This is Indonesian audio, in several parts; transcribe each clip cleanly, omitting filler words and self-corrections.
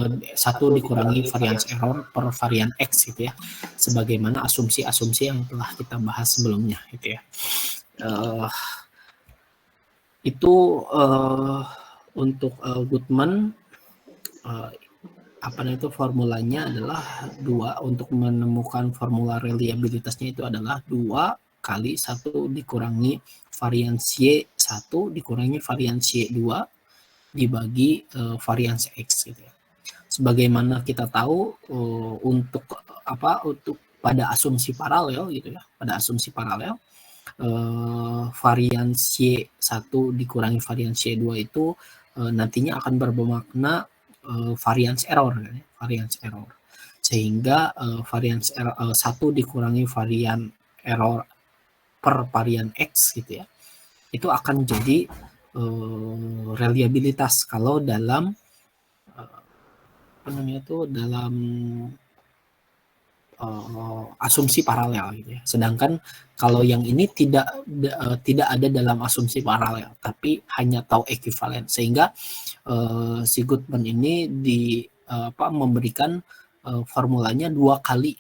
1 dikurangi variance error per varian X gitu ya, sebagaimana asumsi-asumsi yang telah kita bahas sebelumnya gitu ya. Itu untuk Goodman formulanya adalah 2. Untuk menemukan formula reliabilitasnya itu adalah 2 kali 1 dikurangi varians Y1 dikurangi varians Y2 dibagi varians X gitu ya. Sebagaimana kita tahu untuk pada asumsi paralel gitu ya, pada asumsi paralel varians Y1 dikurangi varians Y2 itu nantinya akan bermakna variance error kan ya, variance error. Sehingga variance error 1 dikurangi varian error per varian X gitu ya. Itu akan jadi reliabilitas kalau dalam dalam asumsi paralel gitu ya. Sedangkan kalau yang ini tidak ada dalam asumsi paralel, tapi hanya tahu ekuivalen, sehingga si Goodman ini memberikan formulanya 2 kali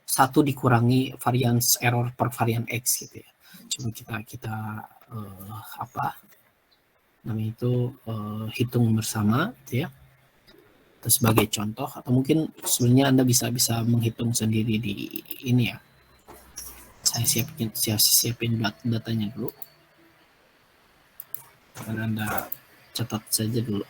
1 dikurangi variance error per varian X gitu ya. Coba kita hitung bersama gitu ya. Itu sebagai contoh, atau mungkin sebenarnya Anda bisa menghitung sendiri di ini ya. Saya siapin datanya dulu. Dan Anda catat saja dulu.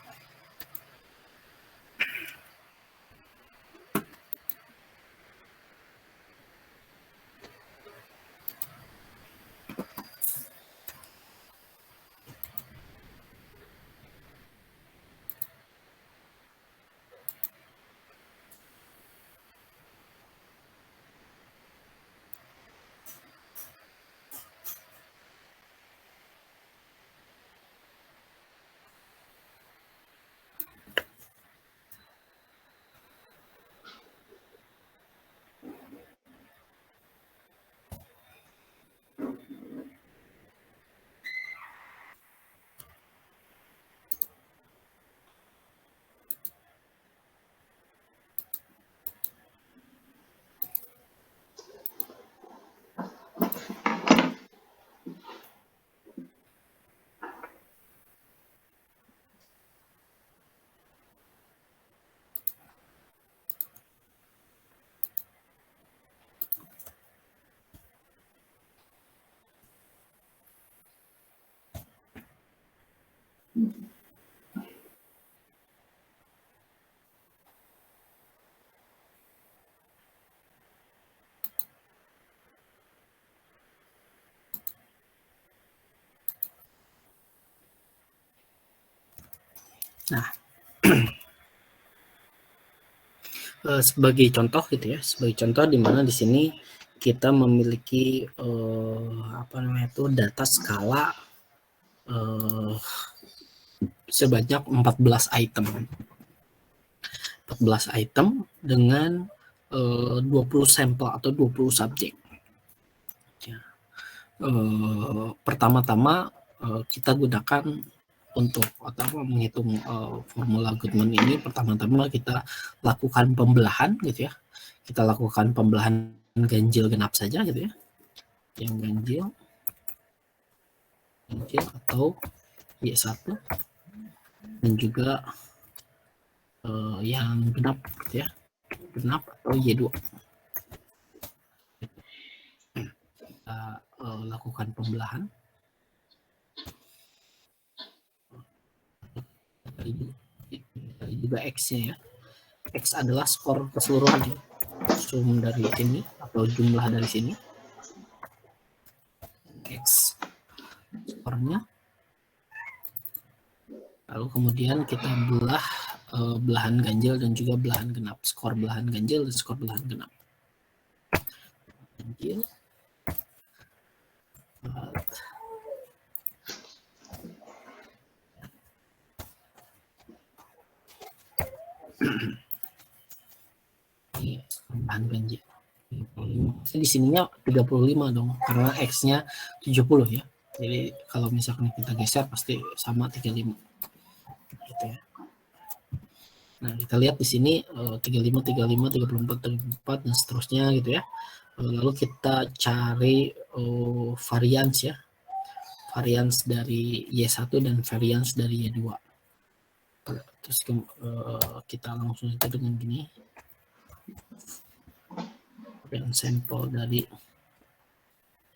Nah, sebagai contoh gitu ya, di mana di sini kita memiliki data skala sebanyak 14 item. 14 item dengan 20 sampel atau 20 subjek. Ya. Pertama-tama kita gunakan untuk menghitung formula Goodman ini. Pertama-tama kita lakukan pembelahan gitu ya. Kita lakukan pembelahan ganjil genap saja gitu ya. Yang ganjil atau Y1 dan juga yang genap gitu ya. Genap atau Y2. Kita lakukan pembelahan. Juga X-nya ya. X adalah skor keseluruhan, sum dari ini atau jumlah dari sini. X skornya. Lalu kemudian kita belah belahan ganjil dan juga belahan genap. Skor belahan ganjil dan skor belahan genap. Ganjil. Bahan ganjil. Di sininya 35 dong, karena X-nya 70 ya. Jadi kalau misalkan kita geser pasti sama 35 gitu ya. Nah, kita lihat di sini 35, 35, 34, 34 dan seterusnya gitu ya. Lalu kita cari varians ya. Varians dari Y1 dan varians dari Y2. Terus kita langsung itu dengan gini. Dan sampel dari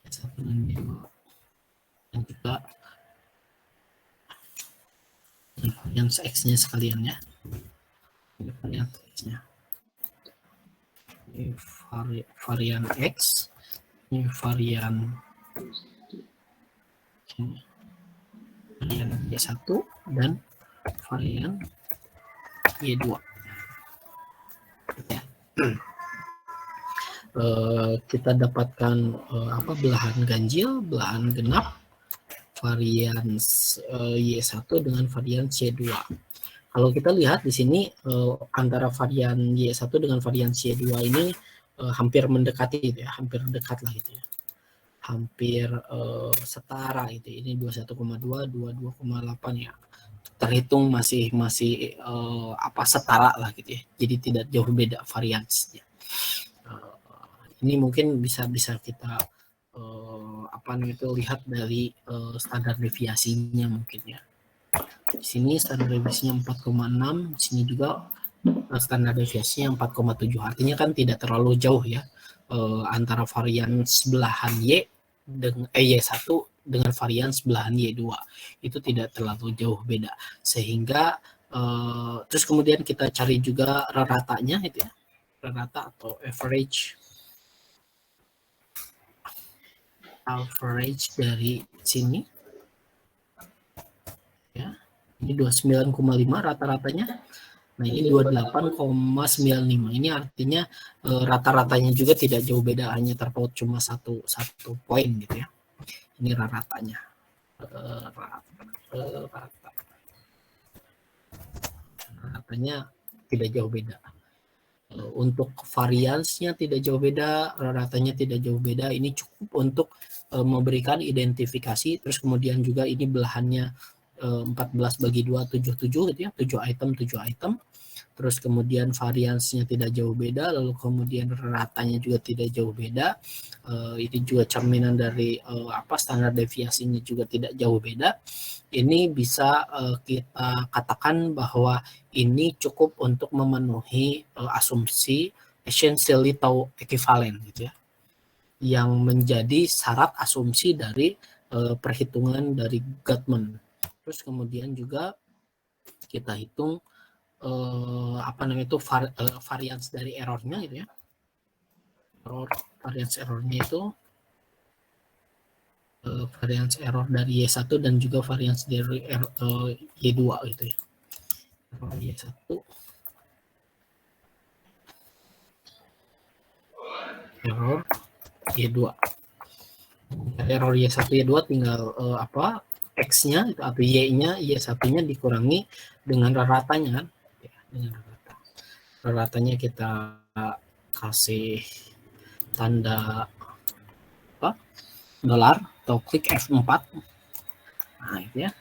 Y1 dan Y2. Dan kita varians X-nya sekalian ya. Ini varian X-nya. Ini varian X. Ini varian Y1 dan varian Y2 ya. Kita dapatkan belahan ganjil, belahan genap, varian Y1 dengan varian Y2. Kalau kita lihat di sini antara varian Y1 dengan varian Y2 ini hampir mendekati gitu ya, hampir dekat lah gitu ya. Hampir setara itu. Ini 21,2, 22,8 ya. Terhitung masih setara lah gitu ya. Jadi tidak jauh beda variansinya. Ini mungkin bisa kita lihat dari standar deviasinya mungkin ya. Di sini standar deviasinya 4,6, di sini juga standar deviasinya 4,7. Artinya kan tidak terlalu jauh ya antara varian sebelahan Y dengan Y1 dengan varian sebelahan Y2. Itu tidak terlalu jauh beda. Sehingga terus kemudian kita cari juga raratanya itu ya. Rata atau average dari sini ya, ini 29,5 rata-ratanya. Nah ini 28,95. Ini artinya rata-ratanya juga tidak jauh beda, hanya terpaut cuma satu poin gitu ya. Ini rata-ratanya. Ratanya tidak jauh beda. Untuk variansnya tidak jauh beda, ratanya tidak jauh beda. Ini cukup untuk memberikan identifikasi. Terus kemudian juga ini belahannya 14 bagi 2, 77 gitu ya, 7 item. Terus kemudian variansnya tidak jauh beda, lalu kemudian ratanya juga tidak jauh beda. Ini juga cerminan dari standar deviasinya juga tidak jauh beda. Ini bisa kita katakan bahwa ini cukup untuk memenuhi asumsi essentially tau equivalent gitu ya, yang menjadi syarat asumsi dari perhitungan dari Gottman. Terus kemudian juga kita hitung varians dari errornya gitu ya. Varians errornya itu varians error dari Y1 dan juga varians dari Y2 gitu ya. Y1 error Y2. Error Y1 Y2 tinggal X-nya atau Y-nya Y1-nya dikurangi dengan ratanya kan. Ya, dengan rata. Ratanya kita kasih tanda dolar atau klik F4. Nah, itu ya.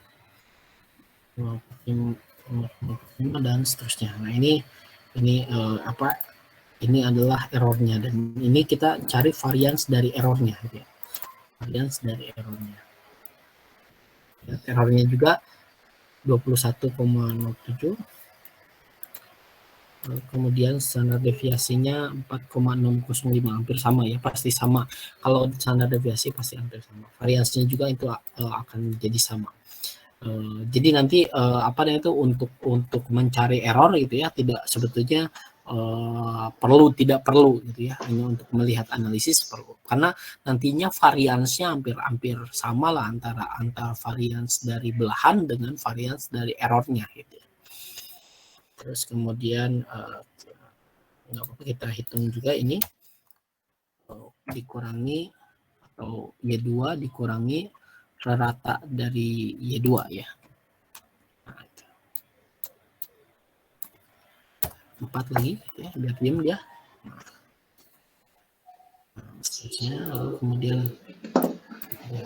Dan seterusnya. Nah, ini ini adalah errornya, dan ini kita cari varians dari errornya gitu ya. Varians dari errornya. Ya, errornya juga 21,07. Kemudian standar deviasinya 4,605, hampir sama ya, pasti sama. Kalau standar deviasi pasti hampir sama. Variasinya juga itu akan jadi sama. Jadi nanti itu untuk mencari error gitu ya, tidak sebetulnya tidak perlu gitu ya, hanya untuk melihat analisis perlu, karena nantinya variansnya hampir sama lah antara varians dari belahan dengan varians dari errornya gitu ya. Terus kemudian nggak apa-apa kita hitung juga ini dikurangi atau Y2 dikurangi rata dari Y2 ya. Nah, 4 lagi ya, biar diam dia. Nah, seterusnya, lalu kemudian ya,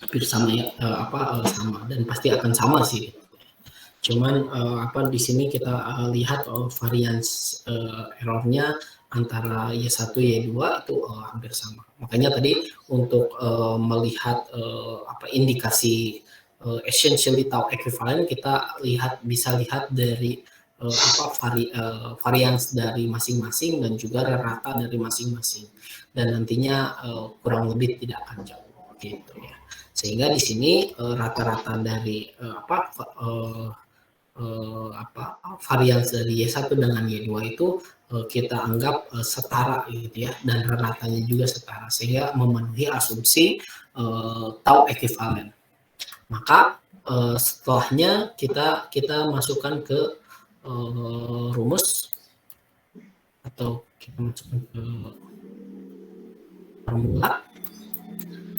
hampir sama ya, sama dan pasti akan sama sih. Cuman di sini kita lihat varians errornya antara Y1 Y2 itu hampir sama. Makanya tadi untuk melihat indikasi essentially tau equivalent, kita bisa lihat dari varians dari masing-masing dan juga rata dari masing-masing, dan nantinya kurang lebih tidak akan jauh gitu ya. Sehingga di sini rata-rata dari varians dari Y1 dengan Y2 itu kita anggap setara gitu ya, dan ratanya juga setara, sehingga memenuhi asumsi tau equivalent. Maka setelahnya kita masukkan ke rumus, atau kita masukkan ke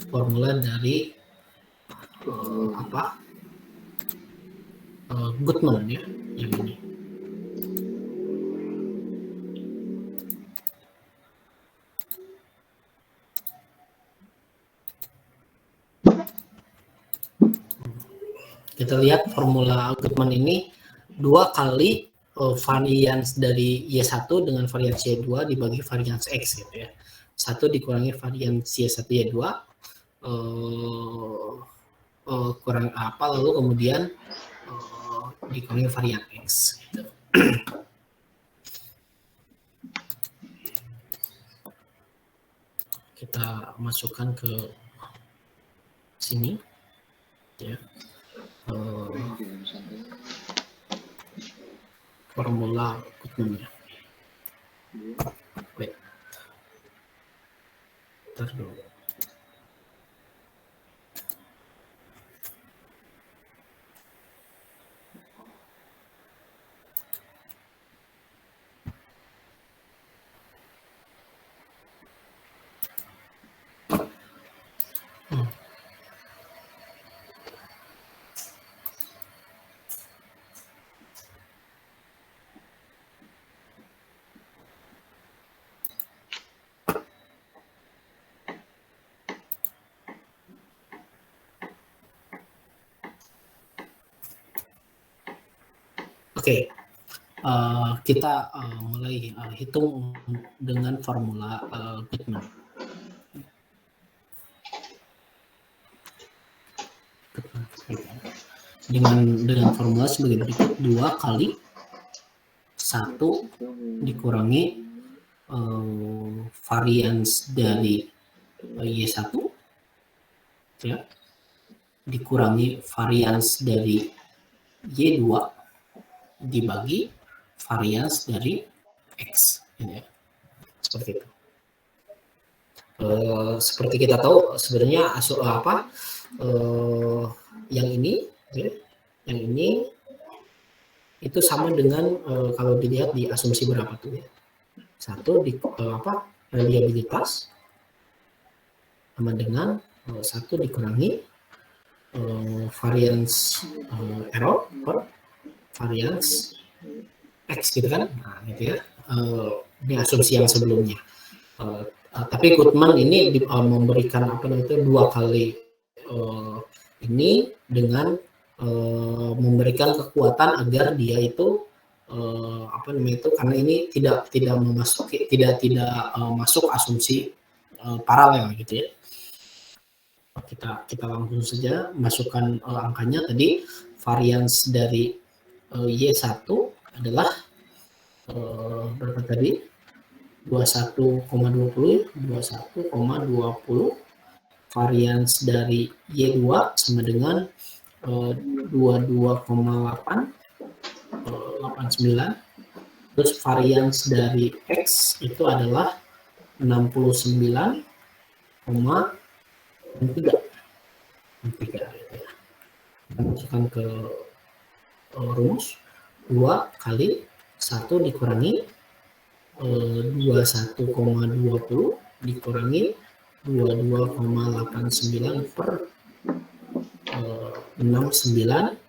formula dari Goodman ya, yang ini. Kita lihat formula Goodman ini 2 kali varians dari Y1 dengan varians Y2 dibagi varians X gitu ya. 1 dikurangi varians Y1 Y2 kurang lalu kemudian dikurangi varian X gitu. Kita masukkan ke sini ya. Formula Goodman ya. Wait. Bentar dulu. Oke, kita mulai hitung dengan formula Goodman. Dengan formula sebagai berikut: 2 kali 1 dikurangi varians dari Y1 ya, dikurangi varians dari Y2 dibagi varians dari X ya. Seperti itu. Seperti kita tahu sebenarnya yang ini ya, yang ini itu sama dengan kalau dilihat di asumsi berapa tuh ya. 1 di reliabilitas sama dengan 1 dikurangi variance error per variance X gitu kan. Nah, gitu ya. Ini asumsi yang sebelumnya. Tapi Goodman ini memberikan 2 kali ini dengan memberikan kekuatan agar dia itu karena ini tidak masuk asumsi paralel gitu ya. Kita langsung saja masukkan angkanya. Tadi varians dari Y1 adalah berapa tadi? 21,20 varians dari Y2 sama dengan 22,89, terus varians dari X itu adalah 69,3. Kita masukkan ke rumus 2 kali 1 dikurangi 21,20 dikurangi 22,89 per 69,63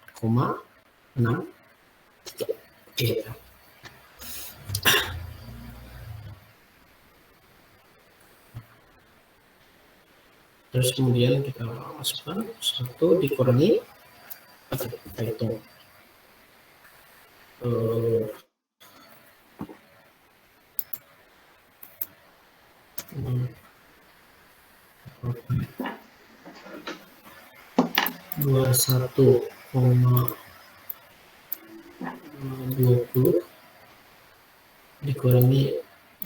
gitu. Terus kemudian kita masukkan 1 dikurangi, kita hitung 21,20 dikurangi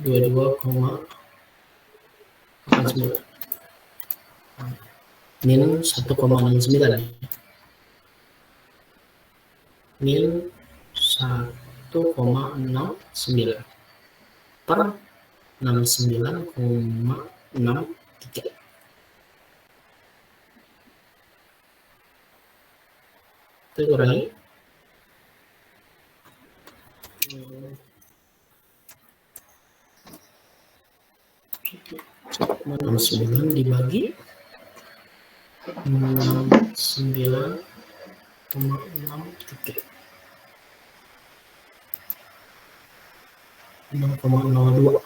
22,89 min 1,69 min 1,69 per 69,63. Kita kurangi 69 dibagi 69,63 0,02.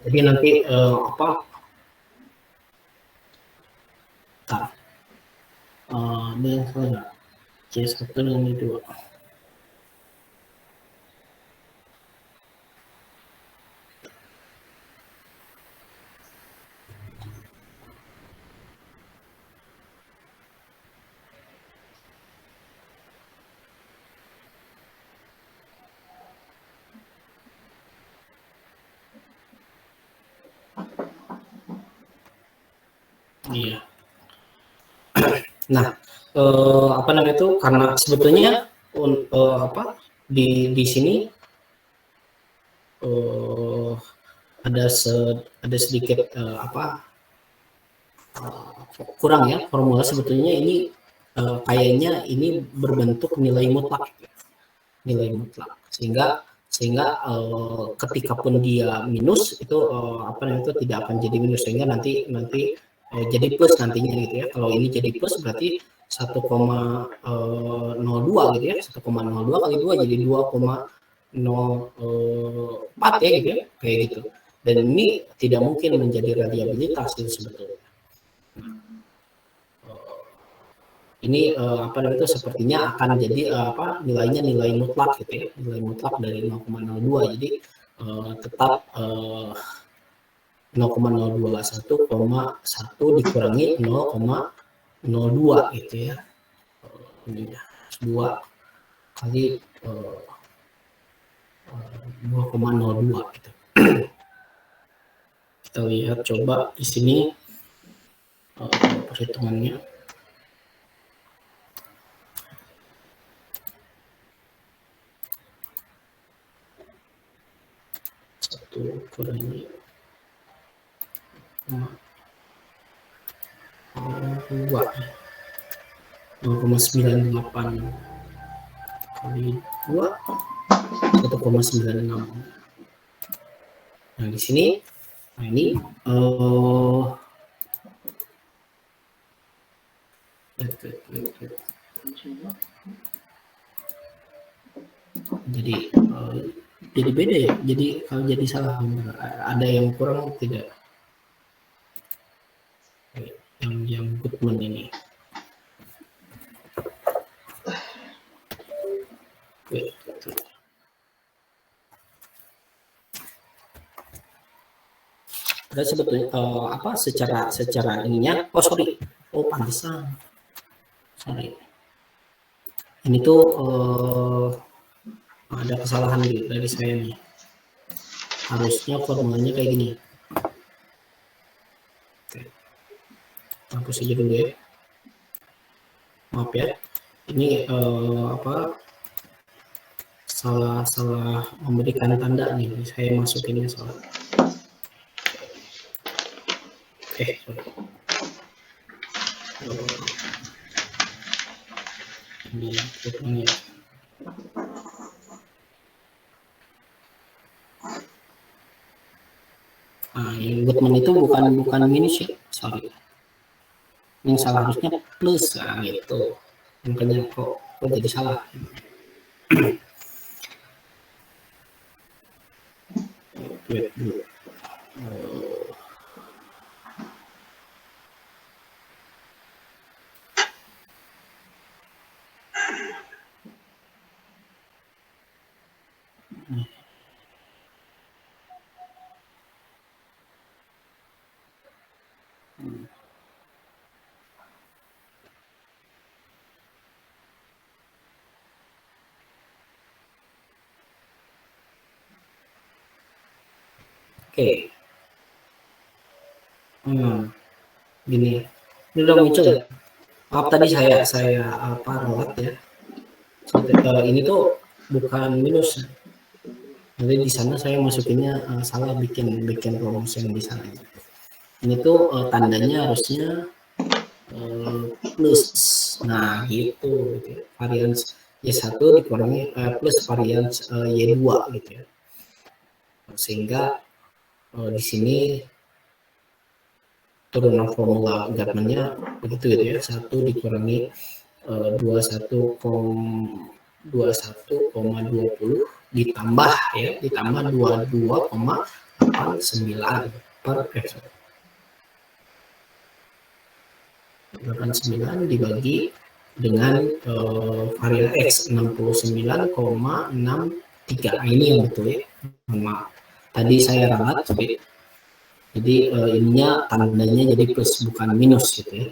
Jadi nanti ini yang salah C1 dan C2. Iya. Nah, apa namanya itu, karena sebetulnya di sini ada sedikit kurang ya formula. Sebetulnya ini kayaknya ini berbentuk nilai mutlak, sehingga ketika pun dia minus itu itu tidak akan jadi minus, sehingga nanti jadi plus nantinya gitu ya. Kalau ini jadi plus berarti 1,02 gitu ya, 1,02 kali 2 jadi 2,04 ya gitu ya, kayak gitu. Dan ini tidak mungkin menjadi radiabilitas itu sebetulnya. Ini sepertinya akan jadi nilainya nilai mutlak gitu ya, nilai mutlak dari 0,02. Jadi tetap 0,021,1 dikurangi 0,02 gitu ya. Ini 2 kali 2,02 gitu. Kita lihat coba di sini perhitungannya. Kurangi 0,98 kali 2 1,96. Nah di sini, ini jadi beda ya. Jadi kalau jadi salah, ada yang kurang tidak, yang Goodman ini. Padahal sebetulnya secara ininya, pantesan, sorry, ini tuh ada kesalahan dari saya nih. Harusnya formulanya kayak gini. Oke. Hapus aja dulu ya. Maaf ya. Ini salah memberikan tanda nih. Saya masukinnya salah. Sorry. Ini ya. Nah, yang Goodman itu bukan minus ya, sorry. Yang salah harusnya plus, nah gitu. Makanya kok jadi salah. Wait dulu. Oke. Gini. Ini udah muncul ya? Maaf tadi saya apa ralat ya. Ini tuh bukan minus. Jadi di sana saya masukinnya salah bikin rumus yang di sana. Ini tuh tandanya harusnya plus. Nah, gitu. Varians Y1 dikurangi plus varians Y2 gitu ya. Sehingga di sini turunan formula Gatman-nya begitu gitu ya. 1 dikurangi 21,20 ditambah 22,89 per 89 dibagi dengan varian X 69,63. Nah, ini yang betul ya. Tadi saya ralat sedikit. Jadi ininya tandanya jadi plus bukan minus gitu ya.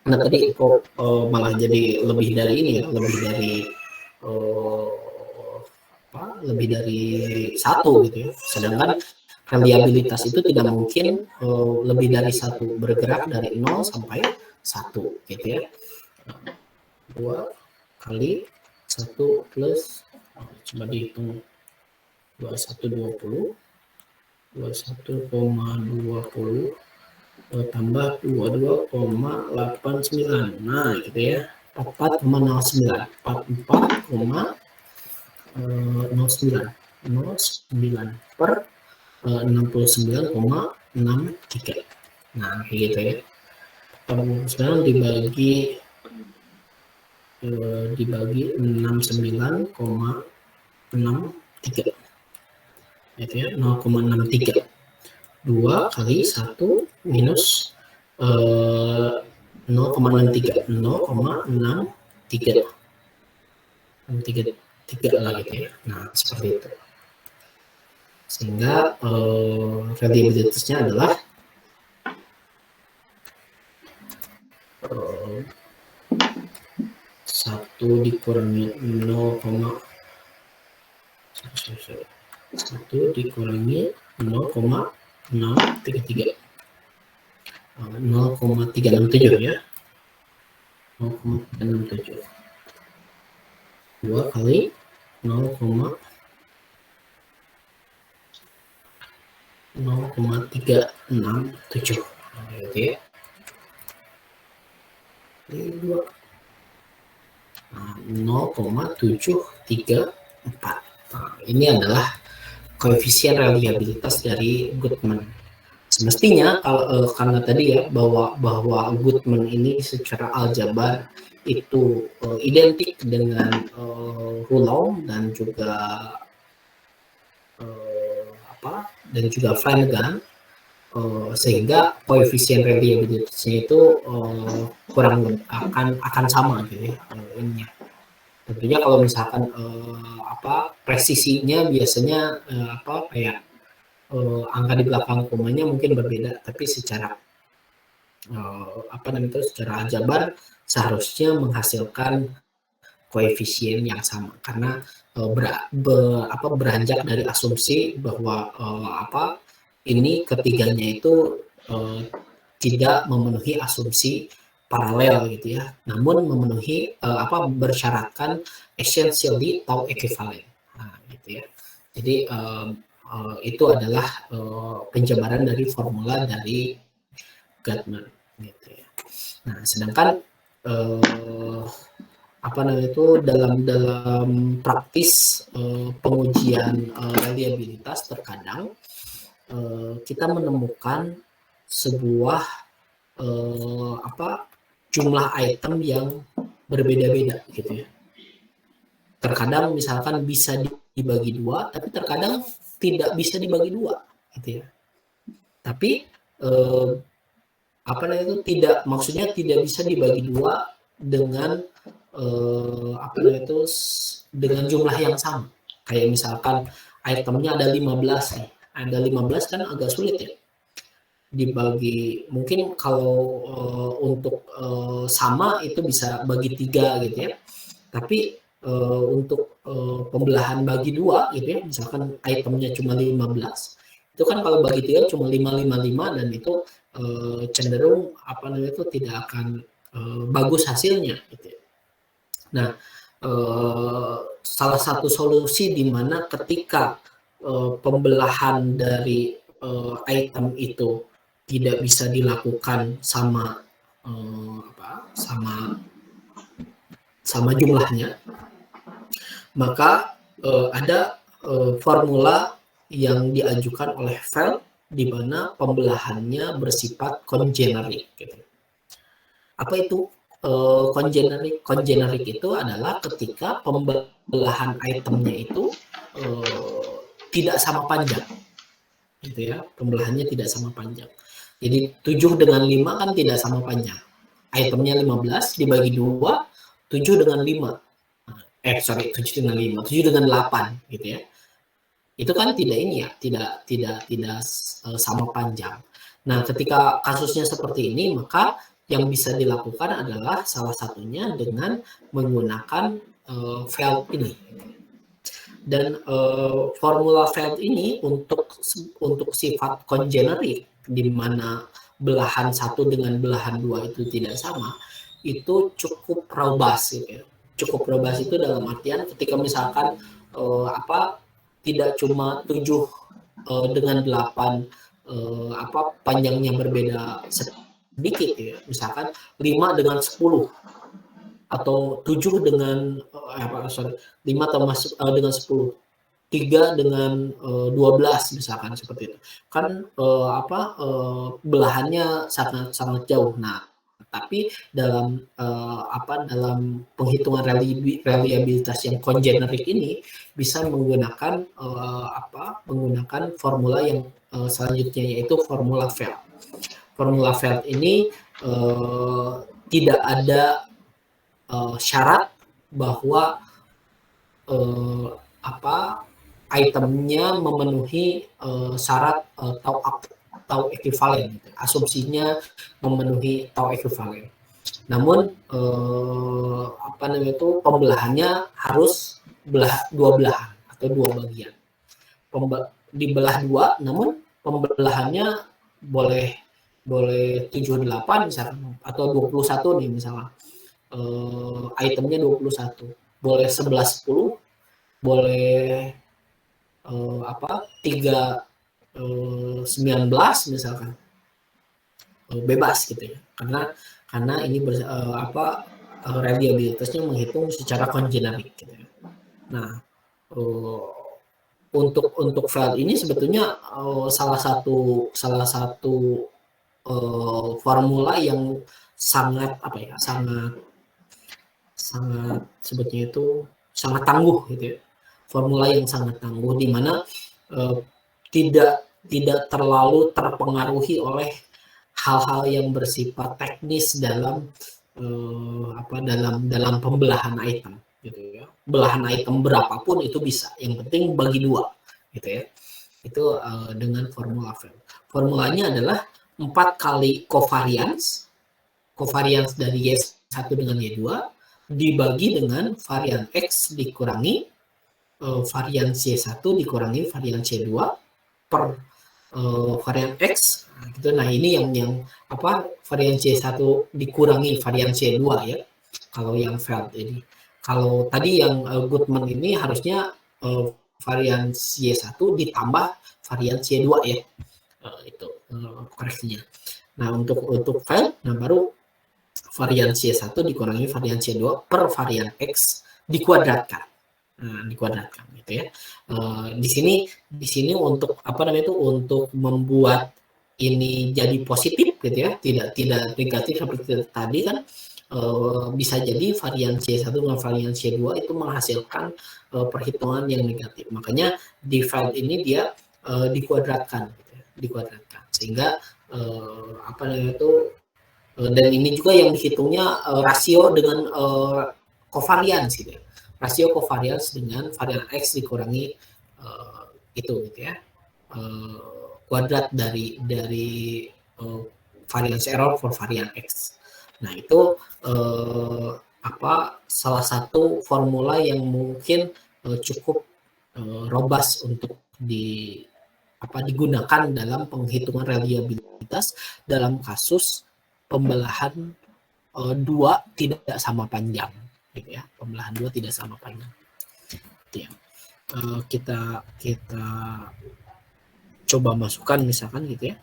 Nah tadi kok malah jadi lebih dari ini ya, lebih dari satu gitu ya. Sedangkan reliabilitas itu tidak mungkin lebih dari satu, bergerak dari 0 sampai 1 gitu ya. 2 kali 1 plus coba dihitung 21,20 tambah 22,89. Nah gitu ya, 44,09 per 69,63. Nah kayak gitu ya. 49 dibagi 69,63 itu ya, 0,63. 2 kali 1 minus 0,63 0,63 lah gitu ya. Nah seperti itu, sehingga reliabilitasnya adalah 1 dikurangi 1 dikurangi 0,633 0,367 ya, 0,367 2 kali 0,367 gitu ya. 0,734. Nah, ini adalah koefisien reliabilitas dari Goodman. Semestinya kalau karena tadi ya bahwa Goodman ini secara aljabar itu identik dengan Coulomb dan juga Flanagan, sehingga koefisien reliabilitasnya itu kurang akan sama gitu ya. Tentunya kalau misalkan presisinya biasanya kayak angka di belakang komanya mungkin berbeda, tapi secara secara aljabar seharusnya menghasilkan koefisien yang sama, karena beranjak dari asumsi bahwa ini ketiganya itu tidak memenuhi asumsi paralel gitu ya, namun memenuhi bersyaratkan essentially tau equivalent. Nah, gitu ya. Jadi itu adalah penjabaran dari formula dari Gatman gitu ya. Nah, sedangkan dalam praktis pengujian reliabilitas terkadang kita menemukan sebuah jumlah item yang berbeda-beda gitu ya. Terkadang misalkan bisa dibagi dua, tapi terkadang tidak bisa dibagi dua gitu ya. Tapi maksudnya tidak bisa dibagi dua dengan dengan jumlah yang sama. Kayak misalkan itemnya ada 15 nih. Ada 15 kan agak sulit ya. Dibagi, mungkin kalau untuk sama itu bisa bagi 3 gitu ya. Tapi untuk pembelahan bagi 2 gitu ya, misalkan itemnya cuma 15, itu kan kalau bagi 3 cuma 5 dan itu cenderung tidak akan bagus hasilnya gitu ya. Nah, salah satu solusi di mana ketika pembelahan dari item itu tidak bisa dilakukan sama jumlahnya, maka ada formula yang diajukan oleh Feld di mana pembelahannya bersifat congeneric. Gitu. Apa itu congeneric? Congeneric itu adalah ketika pembelahan itemnya itu tidak sama panjang. Gitu ya, pembelahannya tidak sama panjang. Jadi 7 dengan 5 kan tidak sama panjang. Itemnya 15 dibagi 2, 7 dengan 5. 7 dengan 5, 7 dengan 8 gitu ya. Itu kan tidak sama panjang. Nah, ketika kasusnya seperti ini, maka yang bisa dilakukan adalah salah satunya dengan menggunakan Feld ini. Dan formula Feld ini untuk sifat congeneric, di mana belahan 1 dengan belahan 2 itu tidak sama, itu cukup robust gitu ya. Cukup robust itu dalam artian ketika misalkan tidak cuma 7 dengan 8 panjangnya berbeda sedikit ya. Misalkan 5 dengan 10 atau 7 dengan 5 dengan 10, 3 dengan 12 misalkan seperti itu. Kan belahannya sangat jauh. Nah, tapi dalam dalam penghitungan reliabilitas yang congeneric ini bisa menggunakan formula yang selanjutnya, yaitu formula Feld. Formula Feld ini tidak ada syarat bahwa itemnya memenuhi syarat tau ekuivalen. Asumsinya memenuhi tau ekuivalen. Namun pembelahannya harus dua belahan atau 2 bagian. Dibelah 2, namun pembelahannya boleh 78 misalkan, atau 21 nih misalnya. Itemnya 21, boleh 11-10, boleh 3-19 misalkan, bebas gitu ya, karena ini reliabilitasnya menghitung secara congeneric gitu ya. Nah, untuk Feld ini sebetulnya salah satu formula yang sangat sebetulnya itu sangat tangguh gitu ya. Formula yang sangat tangguh di mana tidak terlalu terpengaruhi oleh hal-hal yang bersifat teknis dalam dalam pembelahan item gitu ya. Belahan item berapapun itu bisa, yang penting bagi 2 gitu ya. Itu dengan formula Feld. Formulanya adalah 4 kali covariance dari Y1 dengan Y2 dibagi dengan varian X dikurangi varian Y1 dikurangi varian Y2 per varian X gitu. Nah, ini yang varian Y1 dikurangi varian Y2 ya, kalau yang Feld ini. Kalau tadi yang Goodman ini harusnya varian Y1 ditambah varian Y2 ya, itu koreksinya. Nah, untuk Feld, baru varian Y1 dikurangi varian Y2 per varian X dikuadratkan. Dikuadratkan. gitu ya. Di sini untuk apa namanya itu, untuk membuat ini jadi positif gitu ya, tidak negatif seperti tadi kan, bisa jadi varian C1 dengan varian C2 itu menghasilkan perhitungan yang negatif. Makanya di file ini dia dikuadratkan gitu ya, dikuadratkan sehingga apa namanya itu, dan ini juga yang dihitungnya rasio dengan covariance gitu ya. Rasio covariance dengan varian X dikurangi itu gitu ya. Kuadrat dari variance error for varian X. Nah, itu salah satu formula yang mungkin cukup robust untuk digunakan dalam penghitungan reliabilitas dalam kasus pembelahan dua tidak sama panjang gitu ya. Pembelahan dua tidak sama panjang. Itu ya. Kita coba masukkan misalkan gitu ya,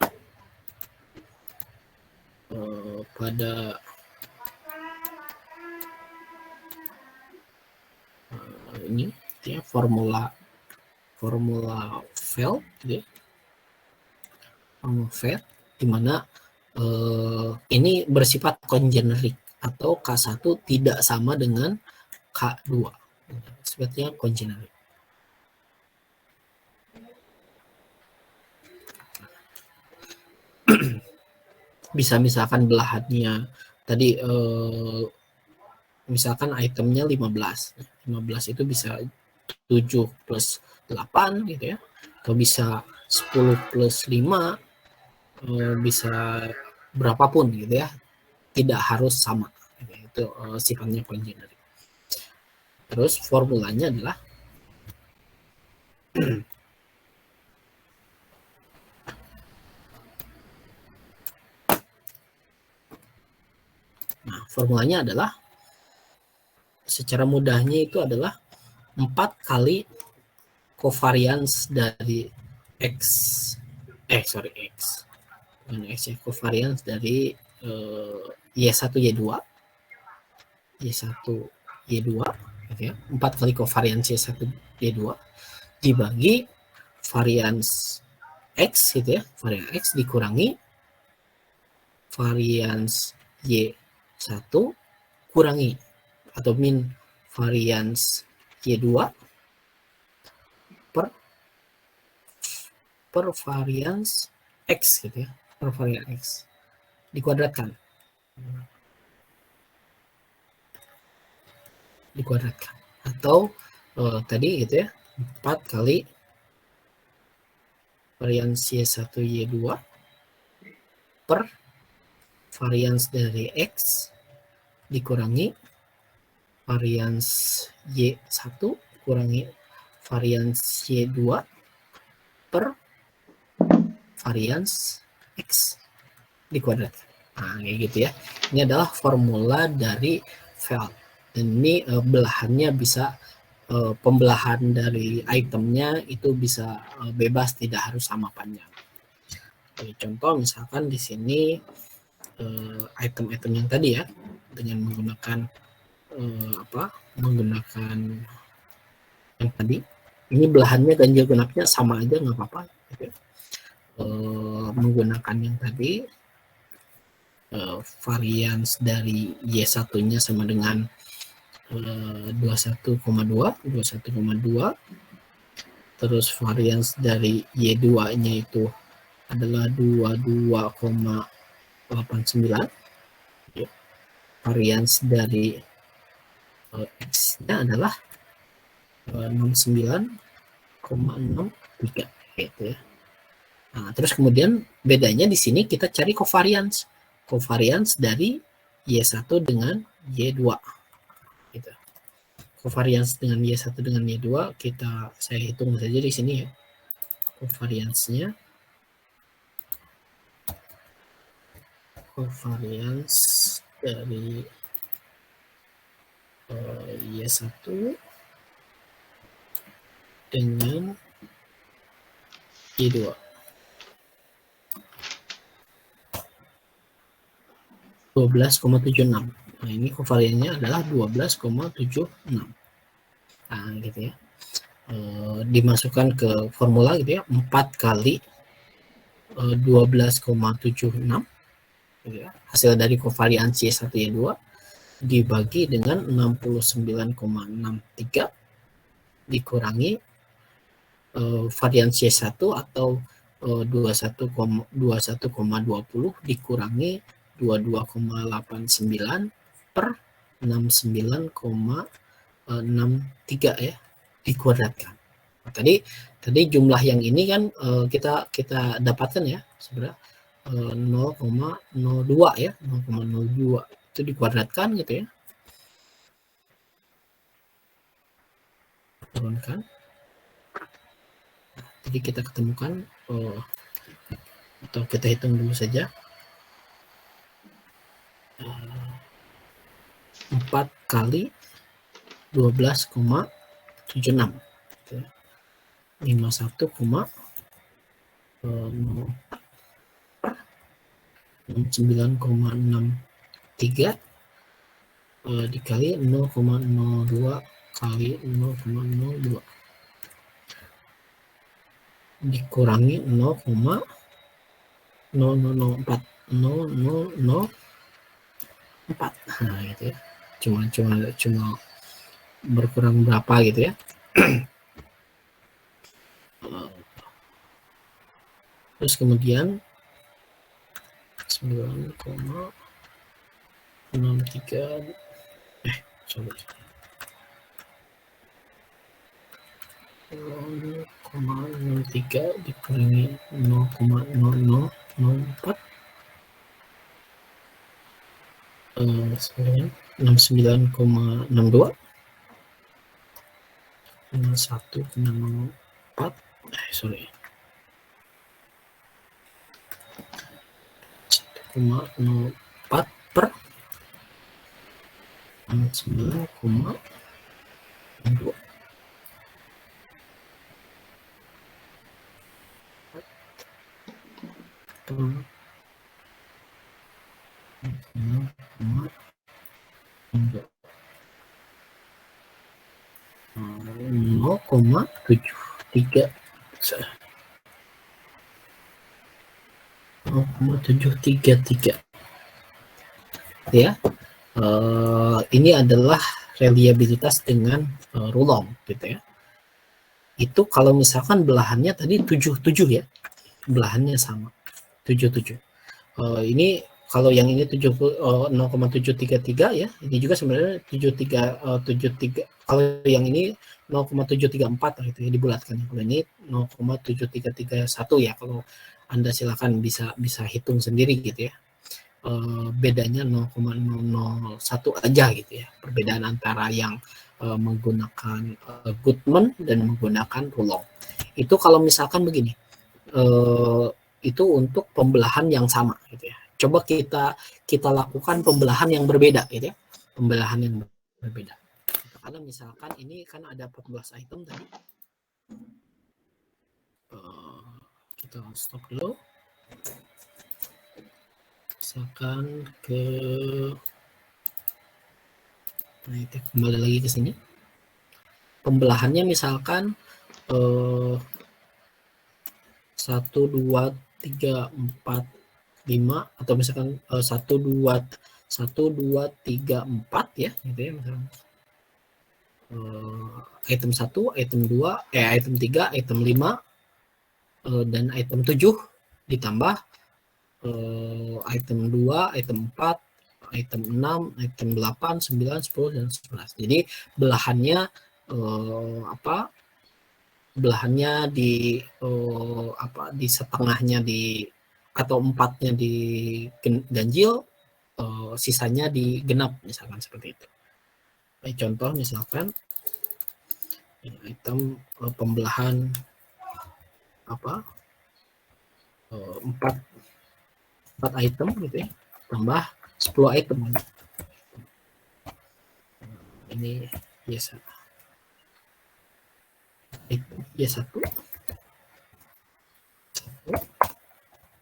pada ini ya, formula fail gitu ya, fail di mana ini bersifat kongenerik atau K1 tidak sama dengan K2, sebetulnya kongenerik. Bisa misalkan belahannya tadi misalkan itemnya 15 itu bisa 7 plus 8 gitu ya, atau bisa 10 plus 5, bisa berapapun gitu ya, tidak harus sama gitu. Itu sifatnya kongenerik. Terus formulanya adalah nah, formulanya adalah secara mudahnya itu adalah 4 kali covariance dari X covariance dari Y1 Y2 gitu ya, 4 kali covariance Y1 Y2 dibagi variance X gitu ya, variance X dikurangi variance Y1 kurangi atau min variance Y2 per variance X gitu ya, per variance X dikuadratkan atau tadi gitu ya, 4 kali variance Y1 Y2 per variance dari X dikurangi variance Y1 kurangi variance Y2 per variance X dikuadratkan. Nah, kayak gitu ya. Ini adalah formula dari Feld. Dan ini belahannya bisa pembelahan dari itemnya itu bisa bebas, tidak harus sama panjang. Jadi, contoh misalkan di sini item-item yang tadi ya, dengan menggunakan menggunakan yang tadi, ini belahannya ganjil genapnya sama aja nggak apa-apa gitu ya. Menggunakan yang tadi variance dari Y1-nya sama dengan 21,2, terus variance dari Y2-nya itu adalah 22,89, ya. Variance dari X-nya adalah 69,63 gitu ya. Nah, terus kemudian bedanya di sini kita cari covariance dari Y1 dengan Y2 gitu. Covariance dengan Y1 dengan Y2 saya hitung saja di sini ya. Covariance-nya dari Y1 dengan Y2 12,76. Nah, ini covariance-nya adalah 12,76. Nah, gitu ya. dimasukkan ke formula gitu ya, 4 kali 12,76 gitu ya, hasil dari kovariansi Y1 Y2 dibagi dengan 69,63 dikurangi variansi Y1 atau 21,20 dikurangi 22,89 per 69,63 ya, dikuadratkan. Nah, tadi jumlah yang ini kan kita dapatkan ya sebenarnya 0,02 ya, 0,02 itu dikuadratkan gitu ya, turunkan. Jadi kita ketemukan atau kita hitung dulu saja 4 kali 12,76 51,9,63 dikali 0,02 kali 0,02 dikurangi 0,0004 nah gitu ya, cuma berkurang berapa gitu ya. Terus kemudian 9,63 sorry 0,03 dikurangi 0,0004 69,62 1,04 sorry 1,04 per 69,62 0,73 0,733 ya. Ini adalah reliabilitas dengan rulon gitu ya. Itu kalau misalkan belahannya tadi 77 ya, belahannya sama 77. Ini kalau yang ini 0,733 ya, ini juga sebenarnya 73 kalau yang ini 0,734 gitu ya, dibulatkan. Kalau ini 0,7331 ya, kalau Anda silakan bisa hitung sendiri gitu ya. Bedanya 0,001 aja gitu ya, perbedaan antara yang menggunakan Goodman dan menggunakan Rulon. Itu kalau misalkan begini, itu untuk pembelahan yang sama gitu ya. Coba kita lakukan pembelahan yang berbeda gitu ya, pembelahan yang berbeda. Karena misalkan ini kan ada 14 item tadi, kita stop dulu. Misalkan nah itu kembali lagi ke sini. Pembelahannya misalkan 1, 2, 3, 4, 5 atau misalkan 1, 2, 3, 4 ya gitu ya, misalkan item 1, item 2, item 3, item 5 dan item 7 ditambah item 2, item 4, item 6, item 8, 9, 10 dan 11. Jadi belahannya belahannya di di setengahnya di atau 4-nya di ganjil, sisanya di genap misalkan seperti itu. Contoh misalkan item pembelahan 4 item gitu ya, tambah 10 item. Ini biasa. Y1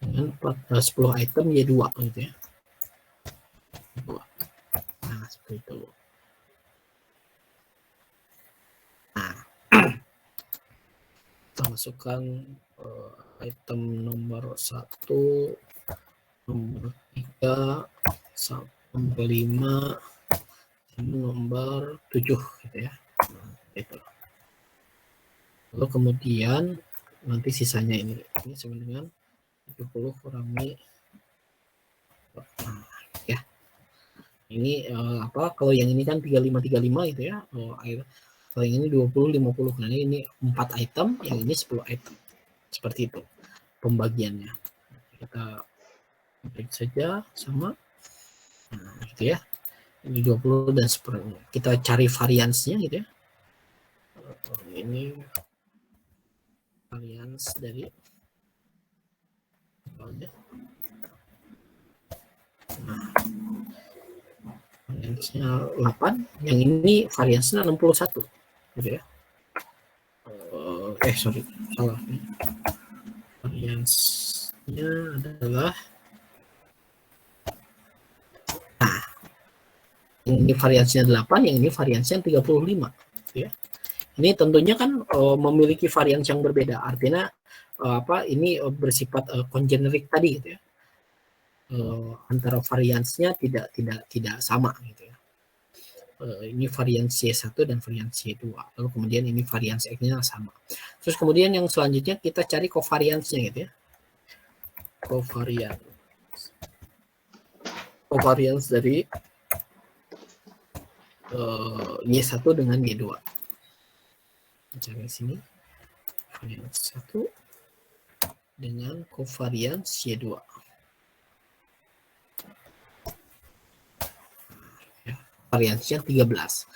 dengan 10 item Y2 gitu ya. Nah, seperti itu. Nah, masukkan item nomor 1, nomor 3 sampai 5, nomor 7 gitu ya. Itu. Lalu kemudian nanti sisanya ini sama dengan 70 kurangi ya. Ini apa? Kalau yang ini kan 35 gitu ya. Kalau yang ini 20 50. Nah, ini 4 item, yang ini 10 item. Seperti itu pembagiannya. Kita klik saja sama. Nah, gitu ya. Ini 20 dan seperempat. Kita cari variansnya gitu ya. Ini varians dari variansnya 8, yang ini variansnya 61 gitu ya. Sorry, salah. Variansnya adalah ini variansnya 8, yang ini variansnya 35 gitu ya. Ini tentunya kan memiliki varians yang berbeda, artinya ini bersifat congenerik tadi gitu ya. Antara variansnya tidak sama gitu ya. Ini varians C1 dan varians C2. Lalu kemudian ini varians X-nya sama. Terus kemudian yang selanjutnya kita cari covariansnya gitu ya. Covarians dari Y1 dengan Y2. Cari sini. Varians 1 dengan covarians Y2. Variansnya 13.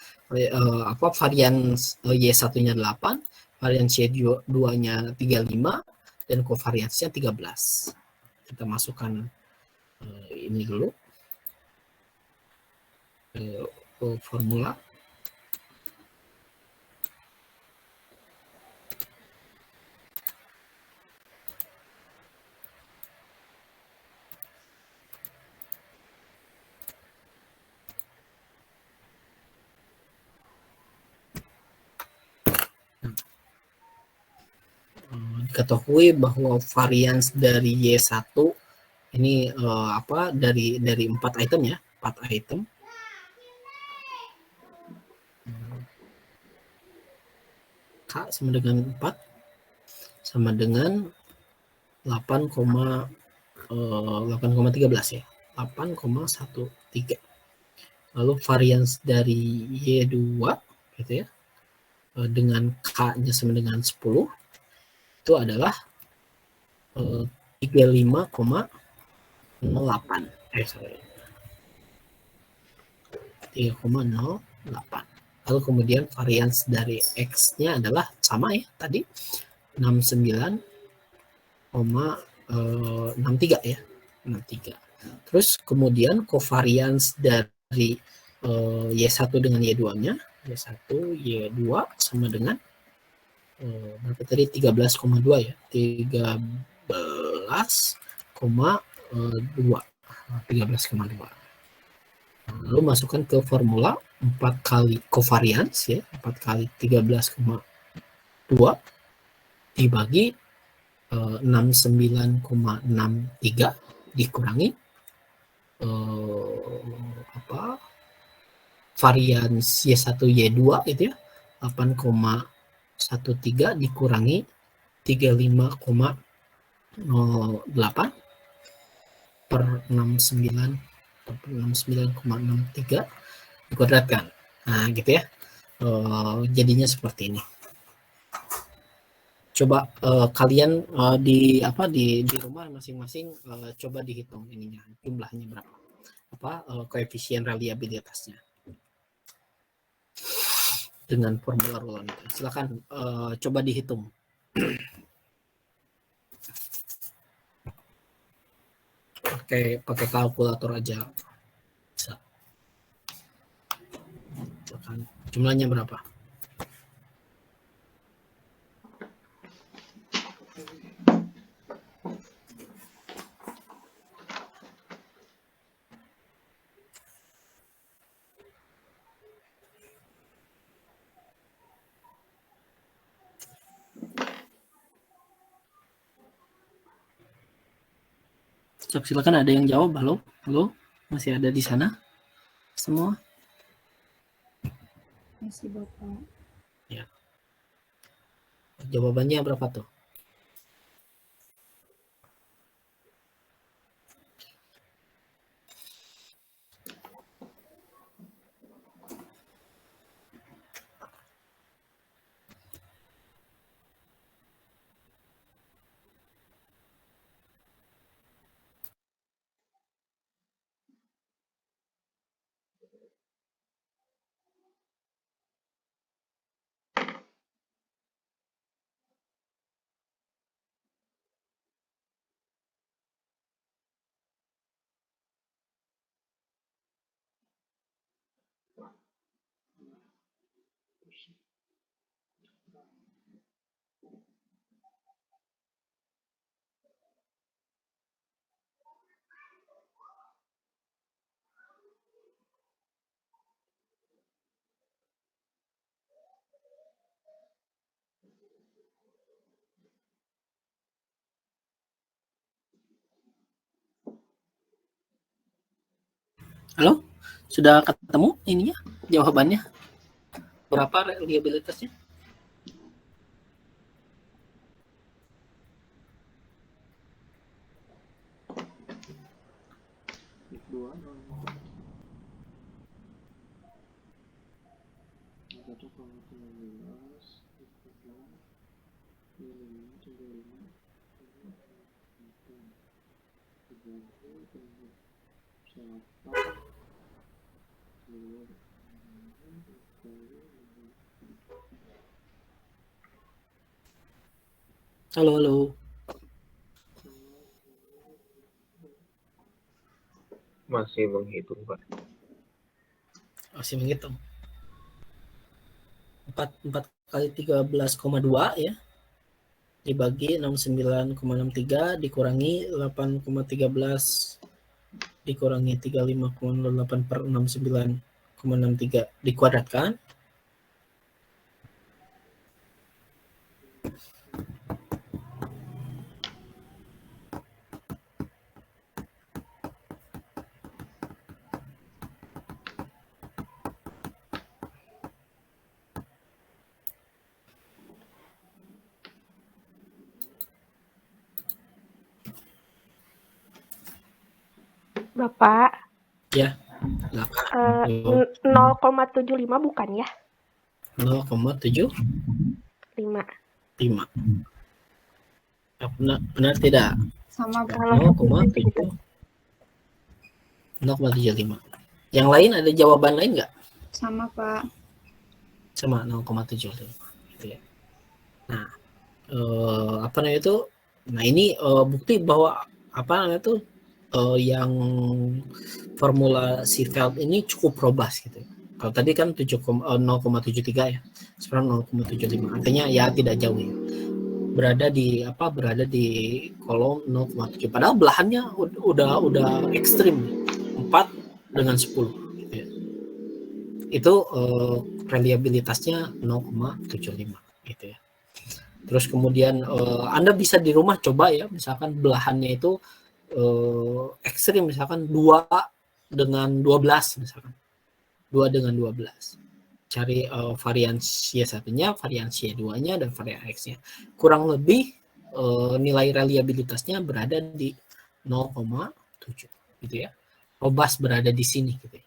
Varians Y1-nya 8, varians Y2-nya 35, dan covariansnya 13. Kita masukkan ini dulu ke formula. Diketahui bahwa varians dari Y1 ini dari 4 item ya, 4 item. K sama dengan 4 sama dengan 8,13 ya. 8,13. Lalu varians dari Y2 gitu ya, dengan K-nya sama dengan 10, itu adalah 35,08. 3,08. Lalu kemudian varians dari X-nya adalah sama ya tadi, 69,63 ya. 63. Terus kemudian covarians dari Y1 dengan Y2-nya, Y1, Y2 sama dengan berapa tadi, 13,2 ya, 13,2. Lalu masukkan ke formula 4 kali covariance ya, 4 kali 13,2 dibagi 69,63 dikurangi varians Y1 Y2 itu ya, 8,13 dikurangi 35,08 per 69,63 dikuadratkan. Nah, gitu ya. Jadinya seperti ini. Coba kalian di rumah masing-masing coba dihitung ininya, jumlahnya berapa. Koefisien reliabilitasnya dengan formula Rowland. Silakan coba dihitung. pakai kalkulator aja bisa. Jumlahnya berapa? Sok, silakan, ada yang jawab. Halo, halo, masih ada di sana semua? Masih Bapak. Ya. Jawabannya berapa tuh? Halo, sudah ketemu ininya jawabannya? Berapa reliabilitasnya? Halo, halo. Masih menghitung, Pak. Masih menghitung. 4 kali 13,2 ya. Dibagi 69,63 dikurangi 8,13 dikurangi 35,08 per 69,63 dikuadratkan. Bapak. Ya. 0,75 bukan ya? 0,75. 5. Benar tidak? Sama Kalau 0,7. 0,75. Yang lain ada jawaban lain nggak? Sama, Pak. Sama 0,75 gitu ya. Nah, apa namanya itu? Nah, ini bukti bahwa apa namanya itu yang formula Seefeld ini cukup robust gitu. Kalau tadi kan 0,73 ya. Sekarang 0,75. Artinya ya tidak jauh ya. Berada di kolom 0,7. Padahal belahannya udah ekstrim. 4 dengan 10 gitu ya. Itu reliabilitasnya 0,75 gitu ya. Terus kemudian Anda bisa di rumah coba ya, misalkan belahannya itu ekstrim, misalkan 2 dengan 12 misalkan. 2 dengan 12. Cari varian Y1-nya, varian Y2-nya, dan varian X-nya. Kurang lebih nilai reliabilitasnya berada di 0,7 gitu ya. Robust berada di sini gitu ya.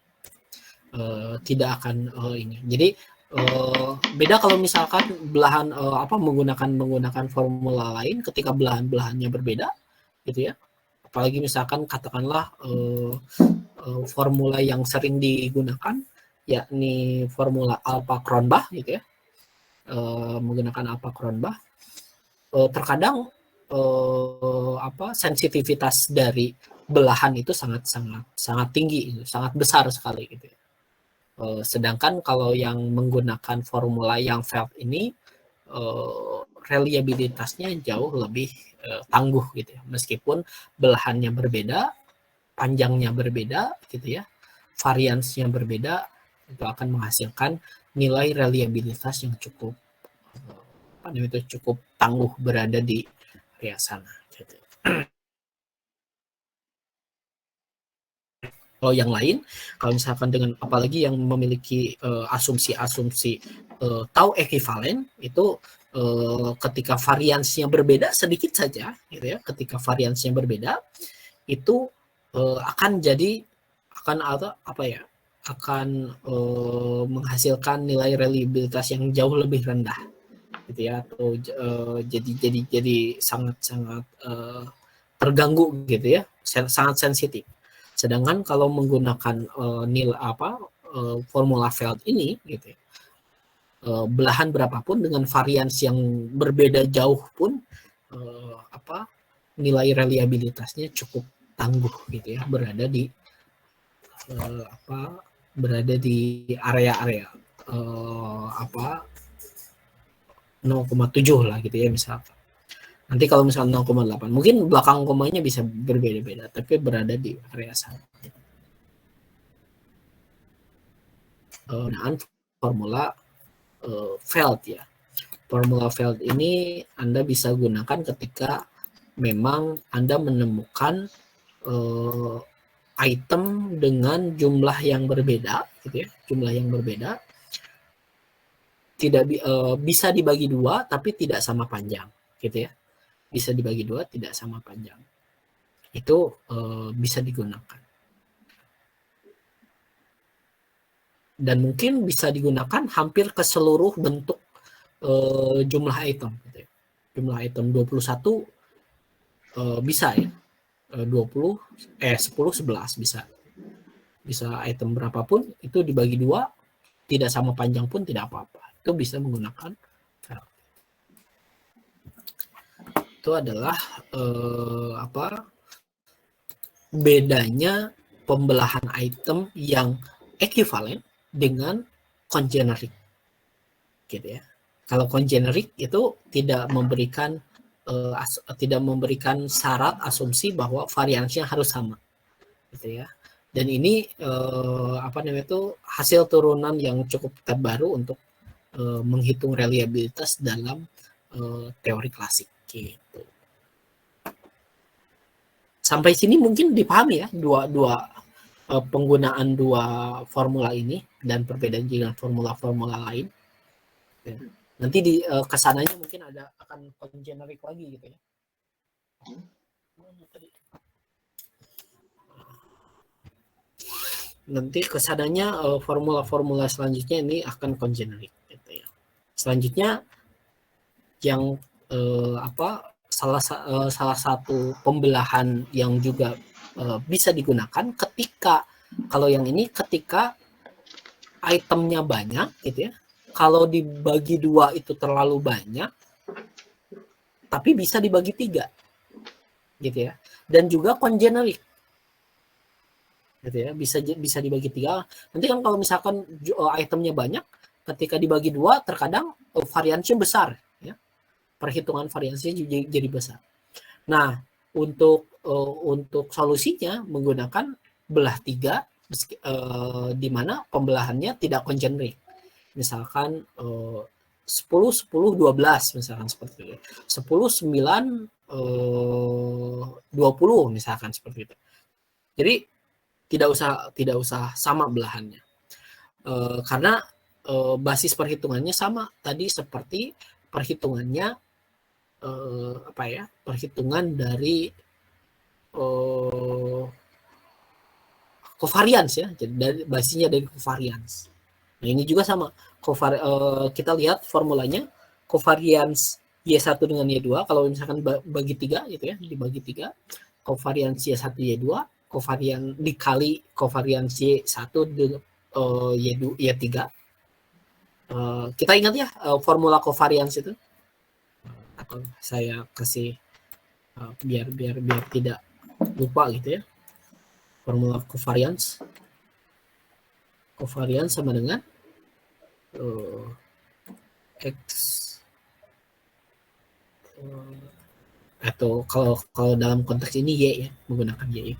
Tidak akan ini. Jadi beda kalau misalkan belahan menggunakan formula lain ketika belahan-belahannya berbeda gitu ya. Apalagi misalkan katakanlah formula yang sering digunakan yakni formula Alpha-Cronbach gitu ya. Menggunakan Alpha-Cronbach terkadang sensitivitas dari belahan itu sangat tinggi, sangat besar sekali gitu ya. Sedangkan kalau yang menggunakan formula yang Feld ini reliabilitasnya jauh lebih tangguh gitu ya. Meskipun belahannya berbeda, panjangnya berbeda gitu ya, variansnya berbeda, itu akan menghasilkan nilai reliabilitas yang cukup cukup tangguh berada di area sana gitu. Kalau yang lain, kalau misalkan dengan apalagi yang memiliki asumsi-asumsi tau ekivalen itu ketika variansinya berbeda sedikit saja, gitu ya. Ketika variansinya berbeda itu akan menghasilkan nilai reliabilitas yang jauh lebih rendah, gitu ya, atau jadi sangat terganggu, gitu ya, sangat sensitif. Sedangkan kalau menggunakan formula Feld ini, gitu ya, belahan berapapun dengan variansi yang berbeda jauh pun nilai reliabilitasnya cukup tangguh, gitu ya, berada di area-area 0,7 lah, gitu ya, misalkan. Nanti kalau misalnya 0,8, mungkin belakang komanya bisa berbeda-beda, tapi berada di area sama. Penggunaan formula Feld ya. Formula Feld ini Anda bisa gunakan ketika memang Anda menemukan item dengan jumlah yang berbeda, gitu ya, jumlah yang berbeda, tidak bisa dibagi dua tapi tidak sama panjang, gitu ya. Bisa dibagi dua, tidak sama panjang. Itu bisa digunakan. Dan mungkin bisa digunakan hampir ke seluruh bentuk jumlah item. Gitu ya. Jumlah item 21 bisa ya. 10, 11 bisa. Bisa item berapapun, itu dibagi dua, tidak sama panjang pun tidak apa-apa. Itu bisa menggunakan Feld. Itu adalah bedanya pembelahan item yang ekivalen dengan congenerik, gitu ya. Kalau congenerik itu tidak memberikan syarat asumsi bahwa variansinya harus sama, gitu ya. Dan ini hasil turunan yang cukup terbaru untuk menghitung reliabilitas dalam teori klasik, gitu. Sampai sini mungkin dipahami ya penggunaan dua formula ini dan perbedaan dengan formula-formula lain. Ya. Nanti di kesananya mungkin akan congenerik lagi, gitu ya. Nanti kesananya formula-formula selanjutnya ini akan congenerik, gitu ya. Selanjutnya yang salah satu pembelahan yang juga bisa digunakan kalau yang ini ketika itemnya banyak, gitu ya. Kalau dibagi dua itu terlalu banyak, tapi bisa dibagi 3, gitu ya. Dan juga congenerik, gitu ya. Bisa dibagi 3. Nanti kan kalau misalkan itemnya banyak, ketika dibagi 2 terkadang variansinya besar, ya. Perhitungan variansinya jadi besar. Nah, untuk solusinya menggunakan belah 3 di mana pembelahannya tidak congenerik. Misalkan 10 10 12 misalkan seperti itu. 10 9 20 misalkan seperti itu. Jadi tidak usah sama belahannya. Karena basis perhitungannya sama tadi seperti perhitungannya perhitungan dari covariance ya, jadi basisnya dari covariance. Nah ini juga sama, kita lihat formulanya covariance Y1 dengan Y2, kalau misalkan bagi 3 gitu ya, dibagi 3, covariance Y1 Y2, covariance dikali covariance Y1 dengan Y3. Kita ingat ya formula covariance itu, atau saya kasih biar tidak lupa, gitu ya. Formula covariance sama dengan X atau kalau dalam konteks ini Y ya, menggunakan Y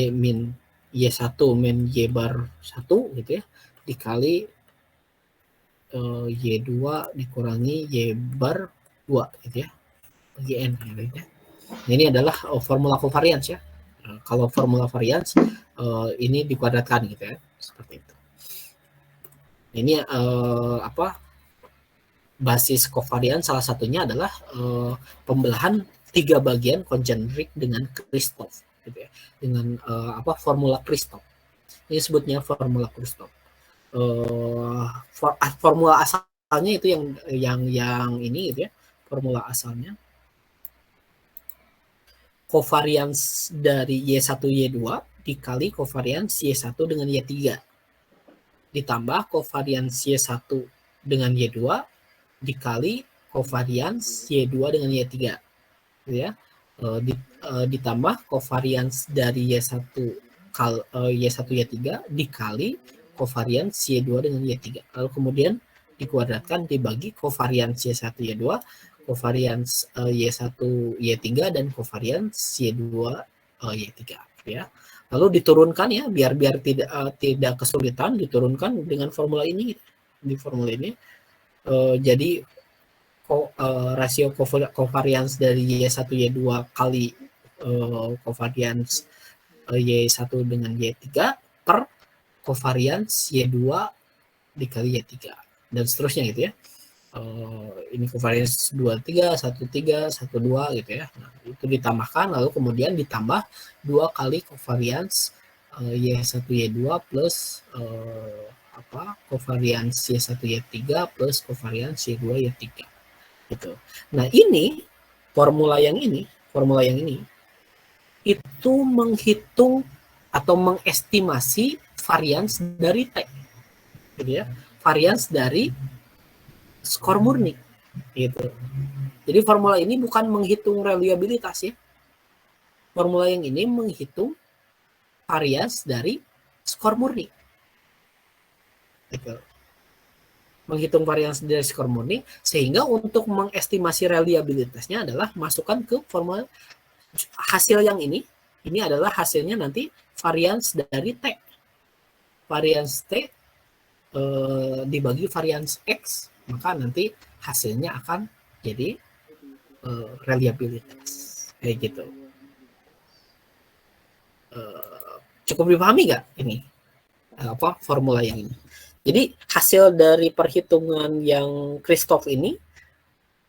min Y1 min Y bar 1 gitu ya, dikali Y2 dikurangi Y bar 2 gitu ya, bagi N gitu ya. Ini adalah formula covariance ya. Kalau formula varians ini dikuadratkan gitu ya, seperti itu. Ini basis covariance salah satunya adalah pembelahan 3 bagian congeneric dengan Christoph, gitu ya, dengan formula Christoph. Ini sebutnya formula Christoph. Formula asalnya itu yang ini gitu ya, formula asalnya. Covariance dari Y1 Y2 dikali covariance Y1 dengan Y3 ditambah covariance Y1 dengan Y2 dikali covariance Y2 dengan Y3 gitu ya. Ditambah covariance dari Y1 Y3 dikali covariance Y2 dengan Y3, lalu kemudian dikuadratkan dibagi covariance Y1 Y2, covariance Y1 Y3 dan covariance Y2 Y3 ya. Lalu diturunkan ya, biar tidak kesulitan, diturunkan dengan formula ini. Di formula ini jadi rasio covariance dari Y1 Y2 kali covariance Y1 dengan Y3 per covariance Y2 dikali Y3 dan seterusnya gitu ya. Ini covariance 23, 13, 12 gitu ya. Nah, itu ditambahkan lalu kemudian ditambah 2 kali covariance Y1 Y2 plus covariance Y1 Y3 plus covariance Y2 Y3 gitu. Nah, ini formula yang ini itu menghitung atau mengestimasi varians dari T gitu ya. Varians dari skor murni gitu. Jadi formula ini bukan menghitung reliabilitas ya. Formula yang ini menghitung varians dari skor murni. Gitu. Menghitung varians dari skor murni sehingga untuk mengestimasi reliabilitasnya adalah masukkan ke formula hasil yang ini adalah hasilnya nanti varians dari T. Varians T dibagi varians X, maka nanti hasilnya akan jadi reliabilitas kayak gitu. Cukup dipahami nggak ini formula yang ini? Jadi hasil dari perhitungan yang Christoph ini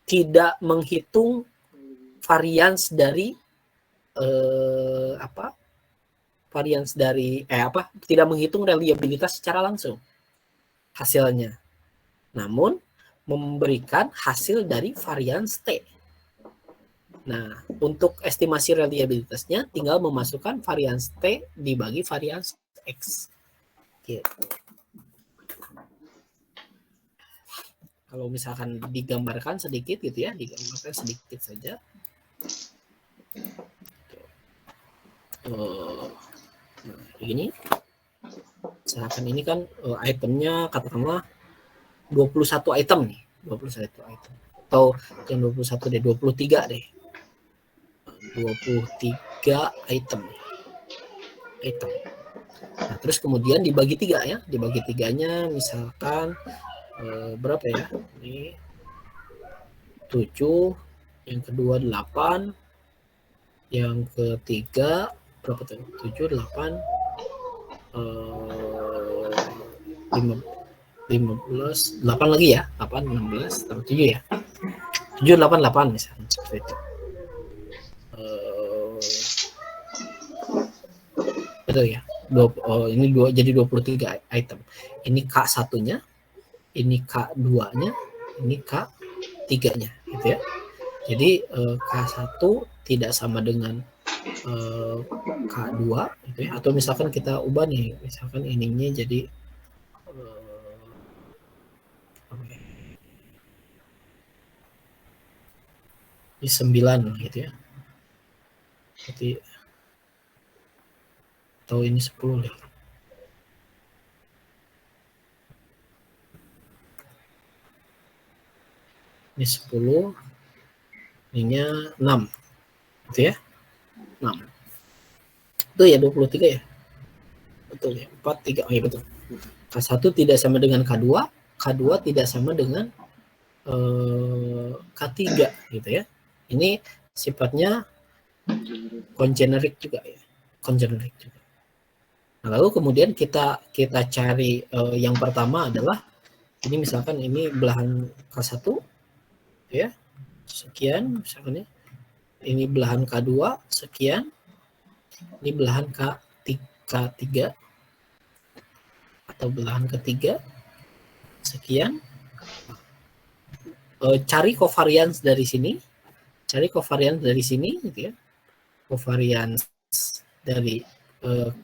tidak menghitung varians dari tidak menghitung reliabilitas secara langsung hasilnya, namun memberikan hasil dari varians T. Nah, untuk estimasi reliabilitasnya tinggal memasukkan varians T dibagi varians X. Gitu. Kalau misalkan digambarkan sedikit gitu ya, digambarkan sedikit saja. Ini misalkan ini kan itemnya katakanlah 21 item nih, 21 item. Atau yang 21 deh, 23 deh. 23 item. Nah, terus kemudian dibagi 3 ya. Dibagi 3-nya misalkan berapa ya? Ini 7, yang kedua 8, yang ketiga berapa tuh? 7, 8, 15, 8 lagi ya, 8, 16, tambah 7 ya, 7, 8, 8 misalnya seperti itu. Betul ya, ini jadi 23 item. Ini K1-nya, ini K2-nya, ini K3-nya gitu ya. Jadi K1 tidak sama dengan K2 gitu ya. Atau misalkan kita ubah nih, misalkan ininya jadi di 9 gitu ya. Jadi atau ini 10 deh. Ini 10, ininya 6 gitu ya. 6 itu ya 23 ya, betul ya, 4, 3, oh ya betul. K1 tidak sama dengan K2, K2 tidak sama dengan K3 gitu ya. Ini sifatnya congeneric juga ya. kongenerik juga. Nah, lalu kemudian kita cari yang pertama adalah ini misalkan ini belahan K1 ya sekian misalkan ya. Ini belahan K2 sekian. Ini belahan K3 atau belahan ketiga sekian. Cari covariance dari sini. Cari covariance dari sini gitu ya. Covariance dari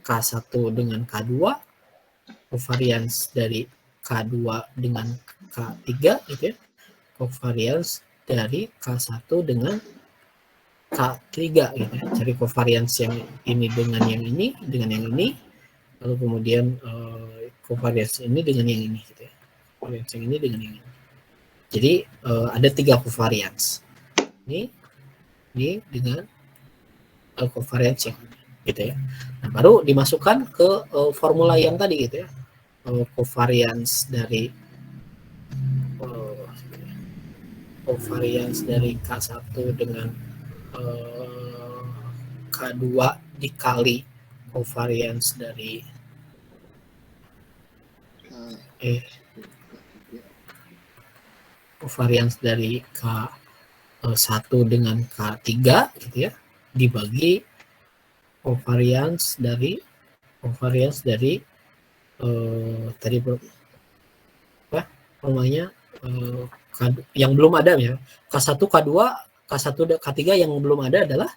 K1 dengan K2, covariance dari K2 dengan K3 gitu ya. Covariance dari K1 dengan K3 gitu ya. Cari covariance yang ini dengan yang ini, dengan yang ini, lalu kemudian covariance ini dengan yang ini gitu ya. Covariance yang ini dengan yang ini. Jadi ada 3 covariance. Ini dengan covariance yang gitu ya. Nah, baru dimasukkan ke formula yang tadi gitu ya. Covariance dari K1 dengan K2 dikali covariance dari covariance dari K1 dengan K3 gitu ya, dibagi covariance dari tadi apa namanya yang belum ada ya. K1 K2 K3 yang belum ada adalah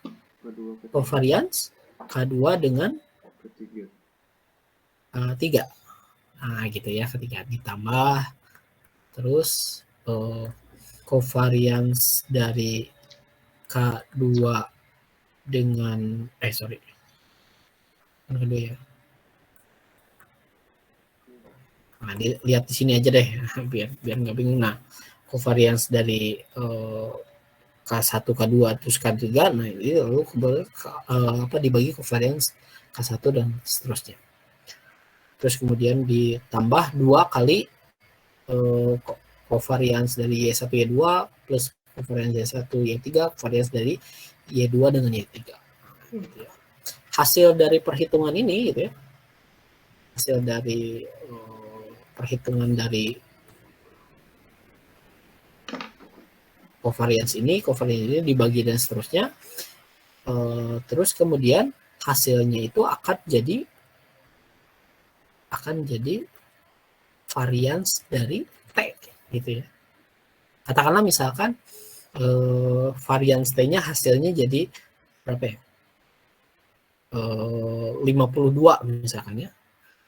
covariance K2 dengan K3. Nah, gitu ya, ketika ditambah terus covariance dari K2 dengan kedua ya. Nah, lihat di sini aja deh biar nggak bingung. Nah, covariance dari K1, K2 terus K3, nah ini lalu dibagi covariance K1 dan seterusnya. Terus kemudian ditambah 2 kali covariance dari Y1 Y2 plus covariance Y1 Y3, covariance dari Y2 dengan Y3. Gitu ya. Hasil dari perhitungan ini gitu ya. Hasil dari perhitungan dari covariance ini dibagi dan seterusnya. Terus kemudian hasilnya itu akan jadi variance dari T gitu ya. Katakanlah misalkan variance T-nya hasilnya jadi berapa ya? 52 misalkan ya.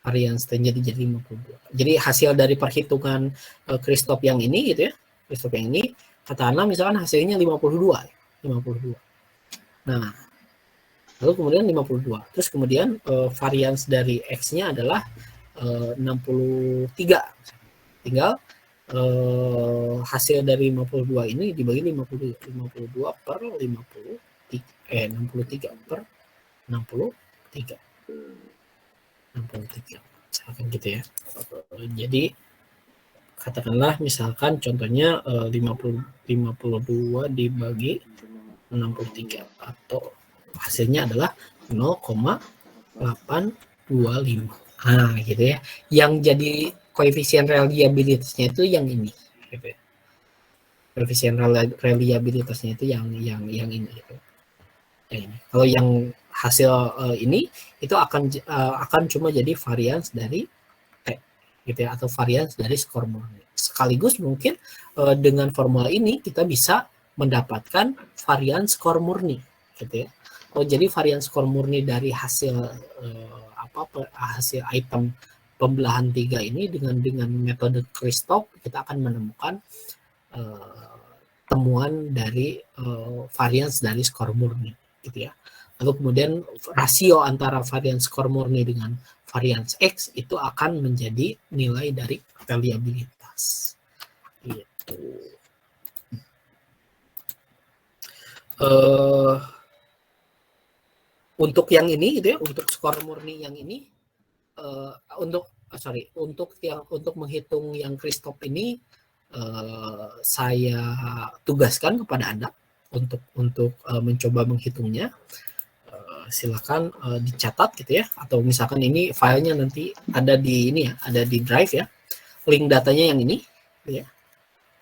Variance T-nya jadi 52. Jadi hasil dari perhitungan Christoph yang ini gitu ya. Christoph yang ini katakanlah misalkan hasilnya 52. Nah, lalu kemudian 52. Terus kemudian variance dari X-nya adalah 63. Tinggal hasil dari 52 ini dibagi 52 per 63 per 63. Misalkan gitu ya. Jadi katakanlah misalkan contohnya 52 dibagi 63 atau hasilnya adalah 0,825. Nah, gitu ya. Yang jadi koefisien reliabilitasnya itu yang ini, gitu ya. Koefisien reliabilitasnya itu yang ini, gitu. Yang ini. Kalau yang hasil ini itu akan cuma jadi variance dari T, gitu ya, atau variance dari skor murni. Sekaligus mungkin dengan formula ini kita bisa mendapatkan variance skor murni, gitu ya. Jadi variance skor murni dari hasil hasil item pembelahan 3 ini dengan metode Christoph kita akan menemukan temuan dari variance dari skor murni, gitu ya. Lalu kemudian rasio antara variance skor murni dengan variance X itu akan menjadi nilai dari reliabilitas. Gitu. Untuk yang ini gitu ya, untuk skor murni yang ini untuk menghitung yang Christoph ini saya tugaskan kepada Anda untuk mencoba menghitungnya. silakan dicatat gitu ya, atau misalkan ini filenya nanti ada di ini ya, ada di drive ya, link datanya yang ini ya,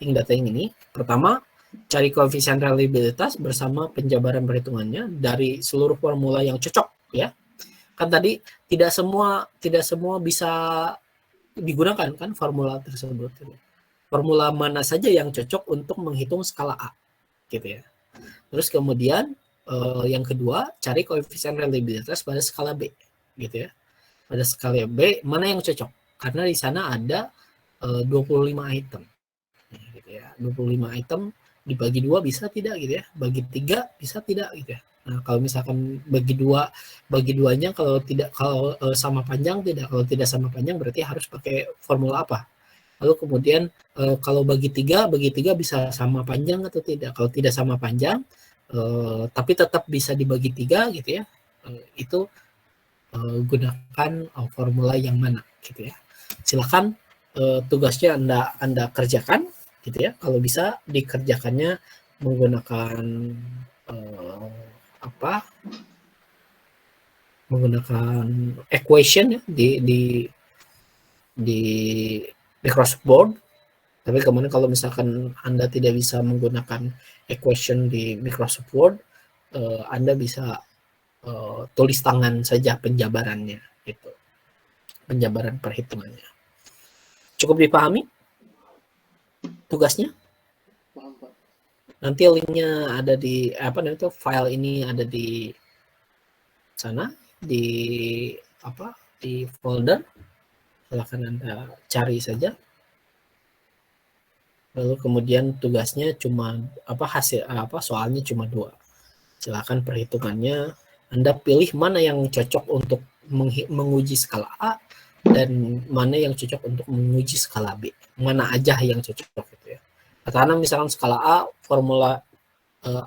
link data yang ini. Pertama, cari koefisien reliabilitas bersama penjabaran perhitungannya dari seluruh formula yang cocok ya. Kan tadi tidak semua bisa digunakan kan formula tersebut. Formula mana saja yang cocok untuk menghitung skala A gitu ya. Terus kemudian yang kedua, cari koefisien reliabilitas pada skala B gitu ya. Pada skala B mana yang cocok? Karena di sana ada 25 item. Gitu ya. 25 item dibagi 2 bisa tidak gitu ya. Bagi 3 bisa tidak gitu ya. Nah, kalau misalkan bagi duanya kalau sama panjang tidak, kalau tidak sama panjang berarti harus pakai formula apa? Lalu kemudian kalau bagi tiga bisa sama panjang atau tidak? Kalau tidak sama panjang tapi tetap bisa dibagi 3 gitu ya, itu gunakan formula yang mana gitu ya. Silakan tugasnya Anda kerjakan gitu ya. Kalau bisa dikerjakannya menggunakan menggunakan equation ya di Microsoft Word. Tapi kemudian kalau misalkan Anda tidak bisa menggunakan equation di Microsoft Word, Anda bisa tulis tangan saja penjabarannya gitu. Penjabaran perhitungannya. Cukup dipahami tugasnya? Paham, Pak. Nanti linknya ada di file ini ada di sana di folder. Silakan Anda cari saja. Lalu kemudian tugasnya cuma soalnya cuma 2. Silakan perhitungannya Anda pilih mana yang cocok untuk menguji skala A dan mana yang cocok untuk menguji skala B. Mana aja yang cocok gitu ya. Karena misalkan skala A formula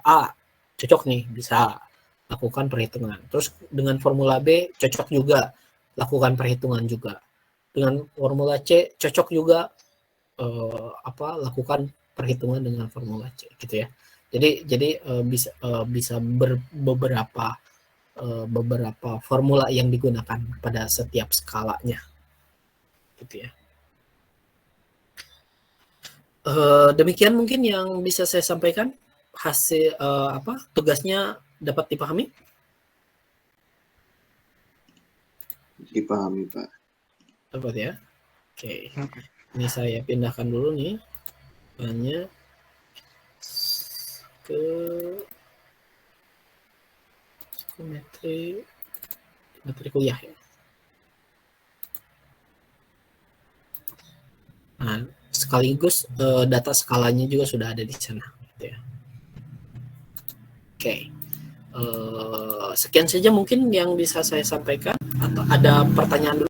A cocok nih, bisa lakukan perhitungan. Terus dengan formula B cocok juga, lakukan perhitungan juga. Dengan formula C cocok juga, lakukan perhitungan dengan formula C gitu ya. Jadi bisa beberapa formula yang digunakan pada setiap skalanya gitu ya. Demikian mungkin yang bisa saya sampaikan. Hasil tugasnya dapat dipahami? Dipahami, Pak. Dapat ya. Oke. Ini saya pindahkan dulu nih hanya ke materi kuliah ya. Nah, sekaligus data skalanya juga sudah ada di sana gitu ya. Oke. Sekian saja mungkin yang bisa saya sampaikan, atau ada pertanyaan dulu?